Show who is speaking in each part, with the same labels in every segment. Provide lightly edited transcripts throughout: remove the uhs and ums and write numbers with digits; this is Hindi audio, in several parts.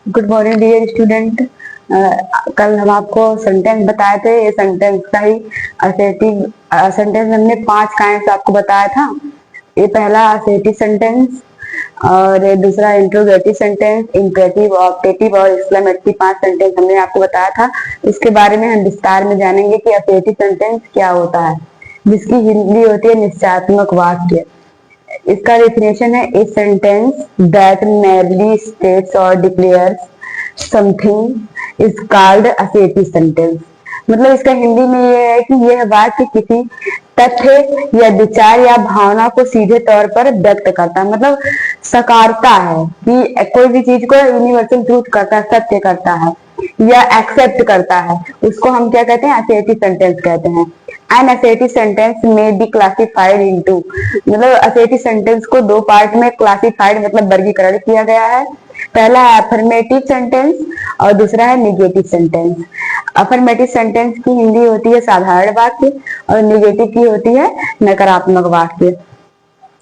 Speaker 1: Good morning dear student. कल हम आपको सेंटेंस बताए थे, ये सेंटेंस का ही असर्टिव सेंटेंस हमने 5 काइंड्स आपको बताया था। ये पहला असर्टिव सेंटेंस और दूसरा इंट्रोगेटिव सेंटेंस, इम्पेरेटिव, ऑप्टेटिव और एक्सक्लेमेटरी 5 सेंटेंस हमने आपको बताया था। इसके बारे में हम विस्तार में जानेंगे कि असर्टिव सेंटेंस क्या होता है, जिसकी हिंदी होती है निश्चयात्मक वाक्य। इसका डेफिनेशन है a sentence that merely states or declares something is called assertive sentence. मतलब इसका हिंदी में ये है कि यह वाक्य किसी तथ्य या विचार या भावना को सीधे तौर पर व्यक्त करता है, मतलब सकारता है कि कोई भी चीज को यूनिवर्सल ट्रूथ करता है, सत्य करता है या एक्सेप्ट करता है, उसको हम क्या कहते हैं, असर्टिव सेंटेंस कहते हैं। एन असर्टिव सेंटेंस में बी क्लासिफाइड इनटू, मतलब असर्टिव सेंटेंस को 2 पार्ट में क्लासिफाइड मतलब वर्गीकरण किया गया है। पहला है अफर्मेटिव सेंटेंस और दूसरा है निगेटिव सेंटेंस। अफर्मेटिव सेंटेंस की हिंदी होती है साधारण वाक्य और निगेटिव की होती है नकारात्मक वाक्य।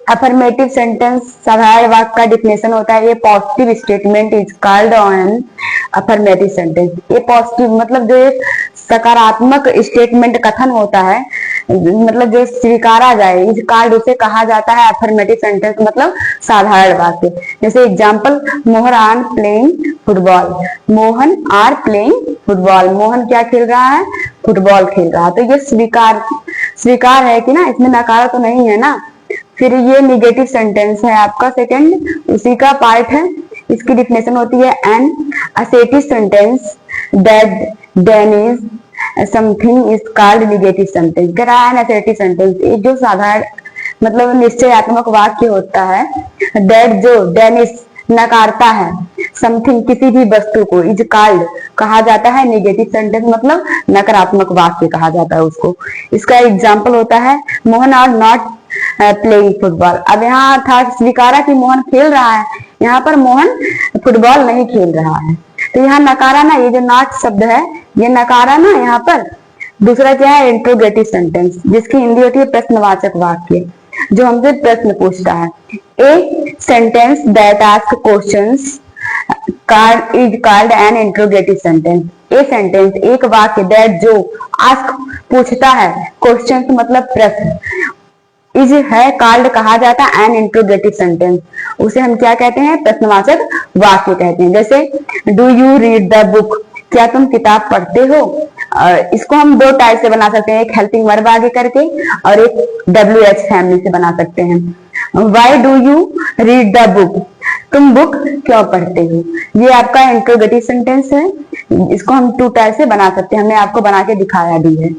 Speaker 1: अफर्मेटिव सेंटेंस साधारण वाक्य का डिफिनेशन होता है, ये positive statement is called on affirmative sentence. ये पॉजिटिव मतलब जो एक सकारात्मक स्टेटमेंट कथन होता है, मतलब जो स्वीकारा जाए, इस कॉल्ड उसे कहा जाता है अफर्मेटिव सेंटेंस, मतलब साधारण वाक्य। जैसे example, Mohan are playing football. Mohan are playing football, Mohan क्या खेल रहा है, फुटबॉल खेल रहा है। तो ये स्वीकार है कि ना, इसमें नकार तो नहीं है ना। फिर ये निगेटिव सेंटेंस है आपका सेकंड, उसी का पार्ट है। इसकी डिफिनेशन होती है an assertive sentence that denies something is called negative sentence. An assertive sentence, ये जो साधारण मतलब निश्चयात्मक वाक्य होता है, दैट जो डेनिज नकारता है, समथिंग किसी भी वस्तु को, इज कॉल्ड कहा जाता है निगेटिव सेंटेंस, मतलब नकारात्मक वाक्य कहा जाता है उसको। इसका एग्जाम्पल होता है Mohan are not playing football. अब यहाँ था स्वीकारा कि मोहन खेल रहा है, यहाँ पर मोहन फुटबॉल नहीं खेल रहा है। तो यहाँ नकारा ना, ये जो नॉट शब्द है ये नकारा ना यहाँ पर। दूसरा क्या है, इंट्रोगेटिव सेंटेंस, जिसकी हिंदी होती है प्रश्नवाचक वाक्य, जो हमसे प्रश्न पूछता है। A sentence that ask questions is called an interrogative sentence. A sentence एक वाक्य दैट जो आस्क पूछता है, क्वेश्चंस मतलब प्रश्न, इज है कॉल्ड कहा जाता है एन इंट्रोगेटिव सेंटेंस, उसे हम क्या कहते हैं, प्रश्नवाचक वाक्य कहते हैं। जैसे do you read the book, क्या तुम किताब पढ़ते हो। इसको हम 2 टाइप से बना सकते हैं, एक हेल्पिंग वर्ब आगे करके और एक WH फैमिली से बना सकते हैं। Why do you read the book, तुम बुक क्यों पढ़ते हो। ये आपका इंट्रोगेटिव सेंटेंस है, इसको हम 2 टाइप से बना सकते हैं, हमने आपको बना के दिखाया भी है।